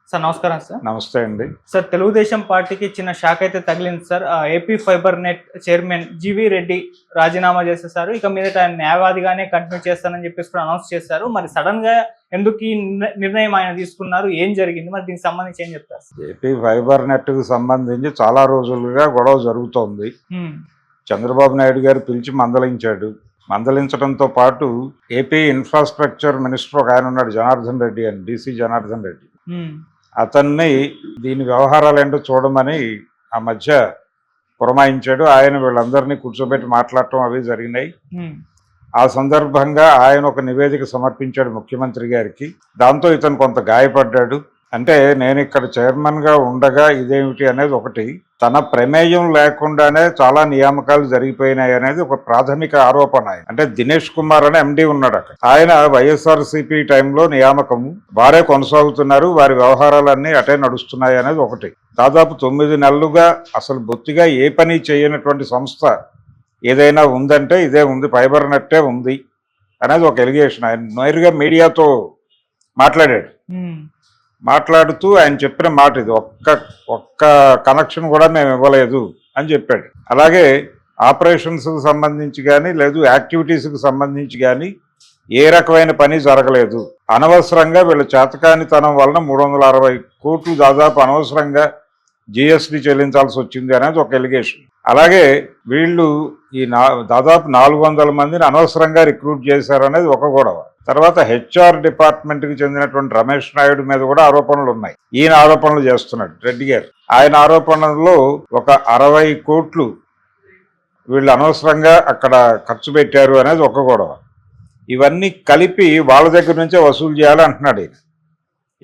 Sir నమస్కారం sir. నమస్తే అండి. సార్ తెలుగుదేశం పార్టీకి చిన్న షాక్ అయితే తగిలింది sir. AP fibre net chairman GV Reddy రాజీనామా చేసేసారు. ఇక మీదట ఆయన న్యాయవాదిగానే కంటిన్యూ చేస్తానని చెప్పేసి కూడా అనౌన్స్ చేశారు. మరి సడన్ గా ఎందుకు ఈ నిర్ణయం ఆయన తీసుకున్నారు? ఏం జరిగింది? మరి దీనికి సంబంధించి ఏం చెప్తారు? ఏపీ ఫైబర్ నెట్ కు సంబంధించి చాలా రోజులుగా గొడవ జరుగుతోంది. చంద్రబాబు నాయుడు గారు పిలిచి మందలించాడు. మందలించడంతో పాటు ఏపీ ఇన్ఫ్రాస్ట్రక్చర్ మినిస్టర్ ఒక ఆయన ఉన్నాడు, జనార్దన్ రెడ్డి అని, డిసి జనార్దన్ రెడ్డి. అతన్ని దీని వ్యవహారాలు ఏంటో చూడమని ఆ మధ్య పురమాయించాడు. ఆయన వీళ్ళందరినీ కూర్చోబెట్టి మాట్లాడటం అవి జరిగినాయి. ఆ సందర్భంగా ఆయన ఒక నివేదిక సమర్పించాడు ముఖ్యమంత్రి గారికి. దాంతో ఇతను కొంత గాయపడ్డాడు. అంటే నేను ఇక్కడ చైర్మన్ గా ఉండగా ఇదేమిటి అనేది ఒకటి, తన ప్రమేయం లేకుండానే చాలా నియామకాలు జరిగిపోయినాయి అనేది ఒక ప్రాథమిక ఆరోపణ. అంటే దినేష్ కుమార్ అనే ఎండి ఉన్నాడు అక్కడ. ఆయన వైఎస్ఆర్సీపీ టైంలో నియామకము వారే కొనసాగుతున్నారు, వారి వ్యవహారాలన్నీ అటే నడుస్తున్నాయి అనేది ఒకటి. దాదాపు 9 నెలలుగా అసలు బొత్తిగా ఏ పని చేయనటువంటి సంస్థ ఏదైనా ఉందంటే ఇదే ఉంది, ఫైబర్ నెట్టే ఉంది అనేది ఒక ఎలిగేషన్. ఆయన నేరుగా మీడియాతో మాట్లాడాడు. మాట్లాడుతూ ఆయన చెప్పిన మాట ఇది, ఒక్క కనెక్షన్ కూడా మేము ఇవ్వలేదు అని చెప్పాడు. అలాగే ఆపరేషన్స్కి సంబంధించి కానీ లేదు యాక్టివిటీస్కి సంబంధించి కానీ ఏ రకమైన పని జరగలేదు. అనవసరంగా వీళ్ళ చేతకానితనం వలన 360 కోట్లు దాదాపు అనవసరంగా జిఎస్టీ చెల్లించాల్సి వచ్చింది అనేది ఒక ఎలిగేషన్. అలాగే వీళ్ళు ఈ దాదాపు 400 మందిని అనవసరంగా రిక్రూట్ చేశారనేది ఒక గొడవ. తర్వాత హెచ్ఆర్ డిపార్ట్మెంట్కి చెందినటువంటి రమేష్ నాయుడు మీద కూడా ఆరోపణలు ఉన్నాయి. ఈయన ఆరోపణలు చేస్తున్నాడు రెడ్డి గారు. ఆయన ఆరోపణల్లో ఒక 60 కోట్లు వీళ్ళు అనవసరంగా అక్కడ ఖర్చు పెట్టారు అనేది ఒక గొడవ. ఇవన్నీ కలిపి వాళ్ళ దగ్గర నుంచే వసూలు చేయాలి అంటున్నాడు ఈయన.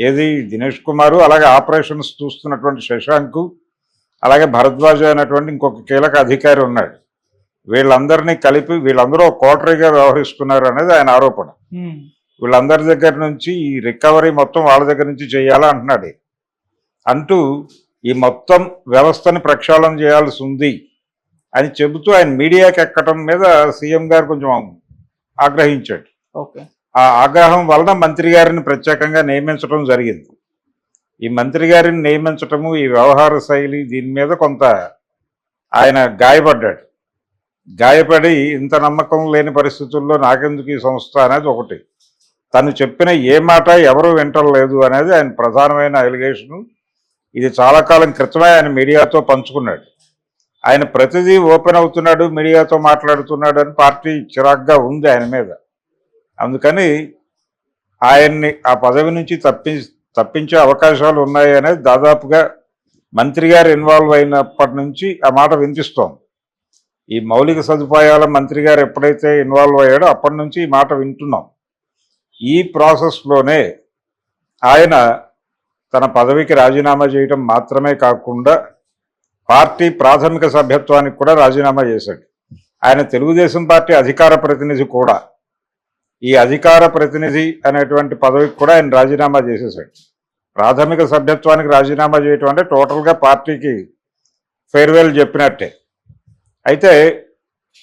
ఏది దినేష్ కుమారు, అలాగే ఆపరేషన్స్ చూస్తున్నటువంటి శశాంక్, అలాగే భరద్వాజ అనేటువంటి ఇంకొక కీలక అధికారి ఉన్నాడు. వీళ్ళందరినీ కలిపి వీళ్ళందరూ కోటరీగా వ్యవహరిస్తున్నారు అనేది ఆయన ఆరోపణ. వీళ్ళందరి దగ్గర నుంచి ఈ రికవరీ మొత్తం వాళ్ళ దగ్గర నుంచి చేయాలా అంటున్నాడు. అంటూ ఈ మొత్తం వ్యవస్థని ప్రక్షాళన చేయాల్సి ఉంది అని చెబుతూ ఆయన మీడియాకి ఎక్కడం మీద సీఎం గారు కొంచెం ఆగ్రహించాడు. ఆ ఆగ్రహం వలన మంత్రి గారిని ప్రత్యేకంగా నియమించడం జరిగింది. ఈ మంత్రి గారిని నియమించటము, ఈ వ్యవహార శైలి, దీని మీద కొంత ఆయన గాయపడ్డాడు. గాయపడి ఇంత నమ్మకం లేని పరిస్థితుల్లో నాకెందుకు ఈ సంస్థ అనేది ఒకటి, తను చెప్పిన ఏ మాట ఎవరు వింటలేదు అనేది ఆయన ప్రధానమైన ఎలిగేషను. ఇది చాలా కాలం క్రితమే ఆయన మీడియాతో పంచుకున్నాడు. ఆయన ప్రతిదీ ఓపెన్ అవుతున్నాడు, మీడియాతో మాట్లాడుతున్నాడు అని పార్టీ చిరాగ్గా ఉంది ఆయన మీద. అందుకని ఆయన్ని ఆ పదవి నుంచి తప్పించే అవకాశాలు ఉన్నాయి అనేది దాదాపుగా మంత్రి గారు ఇన్వాల్వ్ అయినప్పటి నుంచి ఆ మాట వినిపిస్తోంది. ఈ మౌలిక సదుపాయాల మంత్రి గారు ఎప్పుడైతే ఇన్వాల్వ్ అయ్యాడో అప్పటి నుంచి ఈ మాట వింటున్నాం. ఈ ప్రాసెస్లోనే ఆయన తన పదవికి రాజీనామా చేయడం మాత్రమే కాకుండా పార్టీ ప్రాథమిక సభ్యత్వానికి కూడా రాజీనామా చేశాడు. ఆయన తెలుగుదేశం పార్టీ అధికార ప్రతినిధి కూడా. ఈ అధికార ప్రతినిధి అనేటువంటి పదవికి కూడా ఆయన రాజీనామా చేసేసాడు. ప్రాథమిక సభ్యత్వానికి రాజీనామా చేయటం అంటే టోటల్గా పార్టీకి ఫేర్వెల్ చెప్పినట్టే. అయితే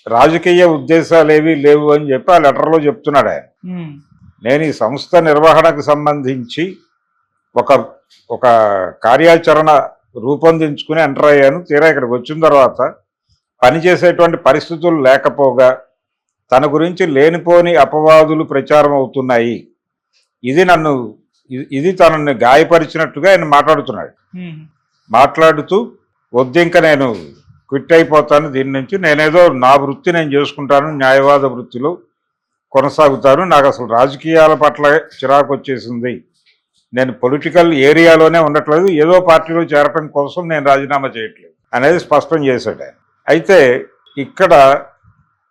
రాజకీయ ఉద్దేశాలు ఏవీ లేవు అని చెప్పి ఆ లెటర్లో చెప్తున్నాడు ఆయన. నేను ఈ సంస్థ నిర్వహణకు సంబంధించి ఒక కార్యాచరణ రూపొందించుకుని ఎంటర్ అయ్యాను. తీరా ఇక్కడికి వచ్చిన తర్వాత పనిచేసేటువంటి పరిస్థితులు లేకపోగా తన గురించి లేనిపోని అపవాదులు ప్రచారం అవుతున్నాయి. ఇది తనని గాయపరిచినట్టుగా ఆయన మాట్లాడుతున్నాడు. మాట్లాడుతూ వద్దింక నేను క్విట్ అయిపోతాను దీని నుంచి, నేనేదో నా వృత్తి నేను చేసుకుంటాను, న్యాయవాద వృత్తిలో కొనసాగుతాను, నాకు అసలు రాజకీయాల పట్ల చిరాకు వచ్చేసింది, నేను పొలిటికల్ ఏరియాలోనే ఉండట్లేదు, ఏదో పార్టీలో చేరటం కోసం నేను రాజీనామా చేయట్లేదు అనేది స్పష్టం చేశాడు ఆయన. అయితే ఇక్కడ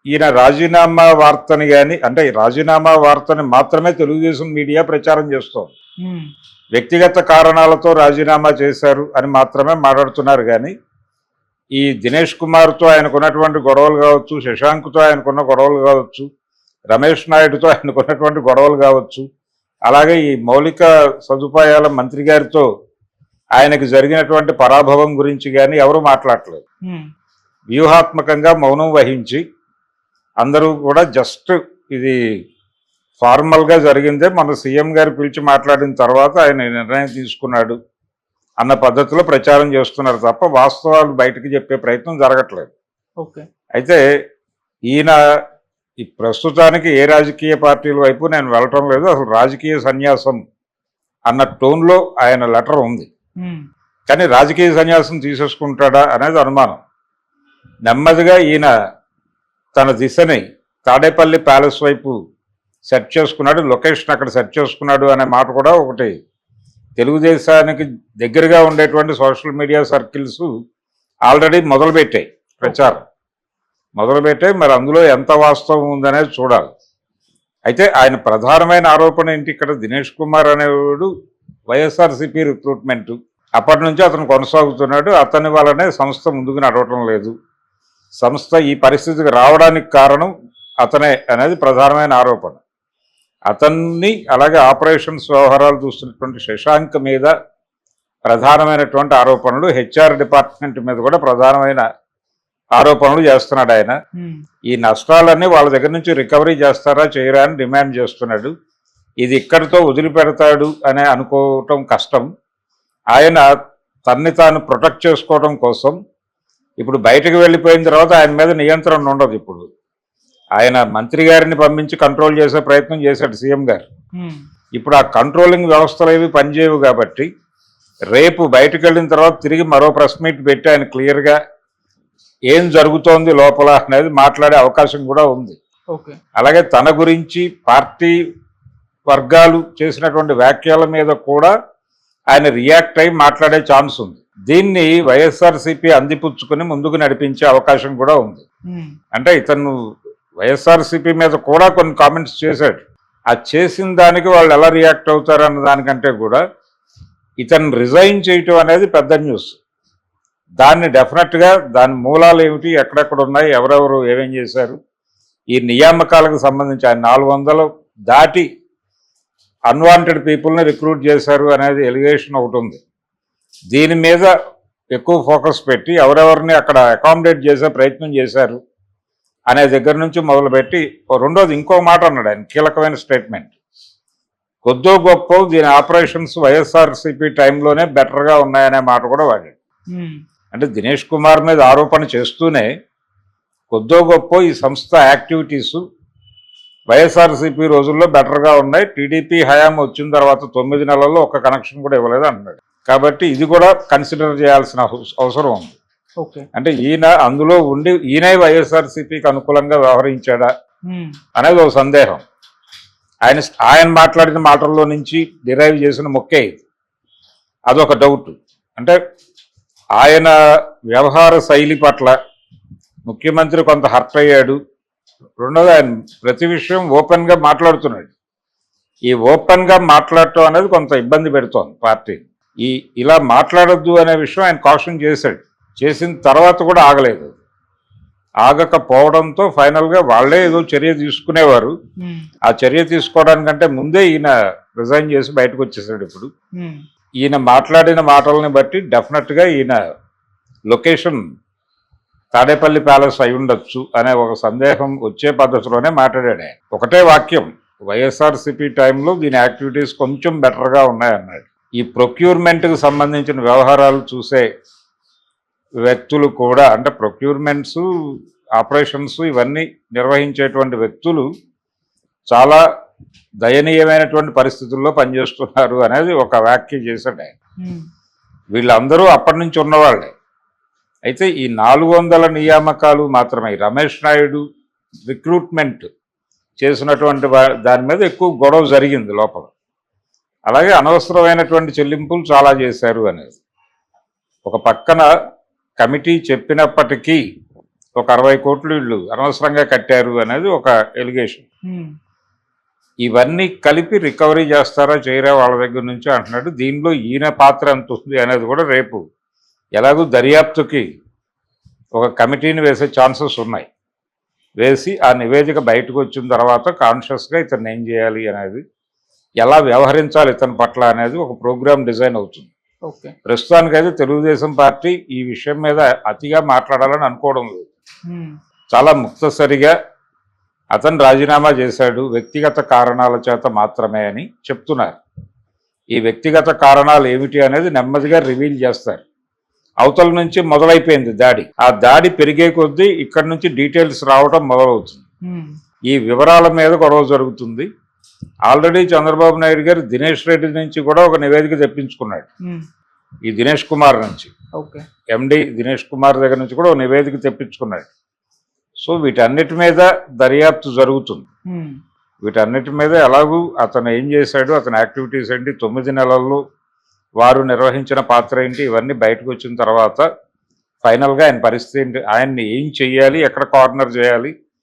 ఈయన రాజీనామా వార్తని కానీ, అంటే రాజీనామా వార్తని మాత్రమే తెలుగుదేశం మీడియా ప్రచారం చేస్తోంది. వ్యక్తిగత కారణాలతో రాజీనామా చేశారు అని మాత్రమే మాట్లాడుతున్నారు. కానీ ఈ దినేష్ కుమార్తో ఆయనకున్నటువంటి గొడవలు కావచ్చు, శశాంక్తో ఆయనకున్న గొడవలు కావచ్చు, రమేష్ నాయుడుతో ఆయనకున్నటువంటి గొడవలు కావచ్చు, అలాగే ఈ మౌలిక సదుపాయాల మంత్రి గారితో ఆయనకు జరిగినటువంటి పరాభవం గురించి కానీ ఎవరు మాట్లాడలేదు. వ్యూహాత్మకంగా మౌనం వహించి అందరూ కూడా జస్ట్ ఇది ఫార్మల్గా జరిగిందే మన సీఎం గారు పిలిచి మాట్లాడిన తర్వాత ఆయన నిర్ణయం తీసుకున్నాడు అన్న పద్ధతిలో ప్రచారం చేస్తున్నారు తప్ప వాస్తవాలు బయటకు చెప్పే ప్రయత్నం జరగట్లేదు. ఓకే. అయితే ఈయన ఈ ప్రస్తుతానికి ఏ రాజకీయ పార్టీల వైపు నేను వెళ్ళటం లేదు, అసలు రాజకీయ సన్యాసం అన్న టోన్లో ఆయన లెటర్ ఉంది. కానీ రాజకీయ సన్యాసం తీసేసుకుంటాడా అనేది అనుమానం. నెమ్మదిగా ఈయన తన దిశని తాడేపల్లి ప్యాలెస్ వైపు సెట్ చేసుకున్నాడు, లొకేషన్ అక్కడ సెట్ చేసుకున్నాడు అనే మాట కూడా ఒకటి తెలుగుదేశానికి దగ్గరగా ఉండేటువంటి సోషల్ మీడియా సర్కిల్స్ ఆల్రెడీ మొదలుపెట్టాయి, ప్రచారం మొదలుపెట్టాయి. మరి అందులో ఎంత వాస్తవం ఉందనేది చూడాలి. అయితే ఆయన ప్రధానమైన ఆరోపణ ఏంటి, ఇక్కడ దినేష్ కుమార్ అనేవాడు వైఎస్ఆర్సీపీ రిక్రూట్మెంట్ అప్పటి నుంచి అతను కొనసాగుతున్నాడు, అతని వల్లనే సంస్థ ముందుకు నడవటం లేదు, సంస్థ ఈ పరిస్థితికి రావడానికి కారణం అతనే అనేది ప్రధానమైన ఆరోపణ. అతన్ని అలాగే ఆపరేషన్స్ వ్యవహారాలు చూస్తున్నటువంటి శశాంక్ మీద ప్రధానమైనటువంటి ఆరోపణలు, హెచ్ఆర్ డిపార్ట్మెంట్ మీద కూడా ప్రధానమైన ఆరోపణలు చేస్తున్నాడు ఆయన. ఈ నష్టాలన్నీ వాళ్ళ దగ్గర నుంచి రికవరీ చేస్తారా చేయరా అని డిమాండ్ చేస్తున్నాడు. ఇది ఇక్కడితో వదిలిపెడతాడు అని అనుకోవటం కష్టం. ఆయన తన్ని తాను ప్రొటెక్ట్ చేసుకోవడం కోసం ఇప్పుడు బయటకు వెళ్ళిపోయిన తర్వాత ఆయన మీద నియంత్రణ ఉండదు. ఇప్పుడు ఆయన మంత్రి గారిని పంపించి కంట్రోల్ చేసే ప్రయత్నం చేశాడు సీఎం గారు. ఇప్పుడు ఆ కంట్రోలింగ్ వ్యవస్థలు ఏవి పనిచేయవు కాబట్టి రేపు బయటకు వెళ్ళిన తర్వాత తిరిగి మరో ప్రెస్ మీట్ పెట్టి ఆయన క్లియర్గా ఏం జరుగుతోంది లోపల అనేది మాట్లాడే అవకాశం కూడా ఉంది. అలాగే తన గురించి పార్టీ వర్గాలు చేసినటువంటి వ్యాఖ్యల మీద కూడా ఆయన రియాక్ట్ అయి మాట్లాడే ఛాన్స్ ఉంది. దీన్ని వైఎస్ఆర్సీపీ అందిపుచ్చుకుని ముందుకు నడిపించే అవకాశం కూడా ఉంది. అంటే ఇతను వైఎస్ఆర్సీపీ మీద కూడా కొన్ని కామెంట్స్ చేశాడు. ఆ చేసిన దానికి వాళ్ళు ఎలా రియాక్ట్ అవుతారన్న దానికంటే కూడా ఇతను రిజైన్ చేయటం అనేది పెద్ద న్యూస్. దాన్ని డెఫినెట్గా దాని మూలాలు ఏమిటి, ఎక్కడెక్కడ ఉన్నాయి, ఎవరెవరు ఏమేం చేశారు, ఈ నియామకాలకు సంబంధించి ఆయన 400 దాటి అన్వాంటెడ్ పీపుల్ని రిక్రూట్ చేశారు అనేది ఎలిగేషన్ ఒకటి ఉంది. దీని మీద ఎక్కువ ఫోకస్ పెట్టి ఎవరెవరిని అక్కడ అకామిడేట్ చేసే ప్రయత్నం చేశారు అనే దగ్గర నుంచి మొదలుపెట్టి రెండోది ఇంకో మాట అన్నాడు ఆయన, కీలకమైన స్టేట్మెంట్. కొద్దో గొప్ప దీని ఆపరేషన్స్ వైఎస్ఆర్సీపీ టైంలోనే బెటర్గా ఉన్నాయనే మాట కూడా వాడాడు. అంటే దినేష్ కుమార్ మీద ఆరోపణ చేస్తూనే కొద్దో గొప్ప ఈ సంస్థ యాక్టివిటీసు వైఎస్ఆర్సీపీ రోజుల్లో బెటర్గా ఉన్నాయి, టీడీపీ హయాం వచ్చిన తర్వాత 9 నెలల్లో ఒక్క కనెక్షన్ కూడా ఇవ్వలేదు అన్నాడు. కాబట్టి ఇది కూడా కన్సిడర్ చేయాల్సిన అవసరం ఉంది. అంటే ఈయన అందులో ఉండి ఈయనే వైఎస్ఆర్సీపీకి అనుకూలంగా వ్యవహరించాడా అనేది ఒక సందేహం. ఆయన మాట్లాడిన మాటల్లో నుంచి డిరైవ్ చేసిన మొక్కే ఇది, అదొక డౌట్. అంటే ఆయన వ్యవహార శైలి పట్ల ముఖ్యమంత్రి కొంత హర్ట్ అయ్యాడు. రెండోది ఆయన ప్రతి విషయం ఓపెన్గా మాట్లాడుతున్నాడు. ఈ ఓపెన్గా మాట్లాడటం అనేది కొంత ఇబ్బంది పెడుతోంది పార్టీ. ఇలా మాట్లాడొద్దు అనే విషయం ఆయన కాషన్ చేశాడు. చేసిన తర్వాత కూడా ఆగలేదు. ఆగకపోవడంతో ఫైనల్గా వాళ్ళే ఏదో చర్య తీసుకునేవారు. ఆ చర్య తీసుకోవడానికంటే ముందే ఈయన రిజైన్ చేసి బయటకు వచ్చేసాడు. ఇప్పుడు ఈయన మాట్లాడిన మాటలని బట్టి డెఫినెట్గా ఈయన లొకేషన్ తాడేపల్లి ప్యాలెస్ అయి ఉండొచ్చు అనే ఒక సందేహం వచ్చే పద్ధతిలోనే మాట్లాడాడు ఆయన. ఒకటే వాక్యం, వైఎస్ఆర్సీపీ టైంలో దీని యాక్టివిటీస్ కొంచెం బెటర్గా ఉన్నాయన్నాడు. ఈ ప్రొక్యూర్మెంట్కి సంబంధించిన వ్యవహారాలు చూసే వ్యక్తులు కూడా, అంటే ప్రొక్యూర్మెంట్స్, ఆపరేషన్స్ ఇవన్నీ నిర్వహించేటువంటి వ్యక్తులు చాలా దయనీయమైనటువంటి పరిస్థితుల్లో పనిచేస్తున్నారు అనేది ఒక వ్యాఖ్య చేశాడు ఆయన. వీళ్ళందరూ అప్పటి నుంచి ఉన్నవాళ్ళే. అయితే ఈ 400 నియామకాలు మాత్రమే రమేష్ నాయుడు రిక్రూట్మెంట్ చేసినటువంటి దాని మీద ఎక్కువ గొడవ జరిగింది లోపల. అలాగే అనవసరమైనటువంటి చెల్లింపులు చాలా చేశారు అనేది. ఒక పక్కన కమిటీ చెప్పినప్పటికీ ఒక 60 కోట్లు వీళ్ళు అనవసరంగా కట్టారు అనేది ఒక ఎలిగేషన్. ఇవన్నీ కలిపి రికవరీ చేస్తారా చేయరా వాళ్ళ దగ్గర నుంచి అంటున్నాడు. దీనిలో ఈయన పాత్ర ఎంత ఉంది అనేది కూడా రేపు ఎలాగూ దర్యాప్తుకి ఒక కమిటీని వేసే ఛాన్సెస్ ఉన్నాయి. వేసి ఆ నివేదిక బయటకు వచ్చిన తర్వాత కాన్షియస్గా ఇతను ఏం చేయాలి అనేది, ఎలా వ్యవహరించాలి ఇతని పట్ల అనేది ఒక ప్రోగ్రామ్ డిజైన్ అవుతుంది. ప్రస్తుతానికైతే తెలుగుదేశం పార్టీ ఈ విషయం మీద అతిగా మాట్లాడాలని అనుకోవడం లేదు. చాలా ముక్తసరిగా అతను రాజీనామా చేశాడు వ్యక్తిగత కారణాల చేత మాత్రమే అని చెప్తున్నారు. ఈ వ్యక్తిగత కారణాలు ఏమిటి అనేది నెమ్మదిగా రివీల్ చేస్తారు. అవతల నుంచి మొదలైపోయింది దాడి. ఆ దాడి పెరిగే కొద్దీ ఇక్కడి నుంచి డీటెయిల్స్ రావడం మొదలవుతుంది. ఈ వివరాల మీద గొడవ జరుగుతుంది. ఆల్రెడీ చంద్రబాబు నాయుడు గారు దినేష్ రెడ్డి నుంచి కూడా ఒక నివేదిక తెప్పించుకున్నాడు. ఈ దినేష్ కుమార్ నుంచి, ఎండి దినేష్ కుమార్ దగ్గర నుంచి కూడా ఒక నివేదిక తెప్పించుకున్నాడు. సో వీటన్నిటి మీద దర్యాప్తు జరుగుతుంది. వీటన్నిటి మీద ఎలాగూ అతను ఏం చేశాడు, అతని యాక్టివిటీస్ ఏంటి, 9 నెలల్లో వారు నిర్వహించిన పాత్ర ఏంటి, ఇవన్నీ బయటకు వచ్చిన తర్వాత ఫైనల్గా ఆయన పరిస్థితి ఏంటి, ఆయన్ని ఏం చెయ్యాలి, ఎక్కడ కార్నర్ చేయాలి,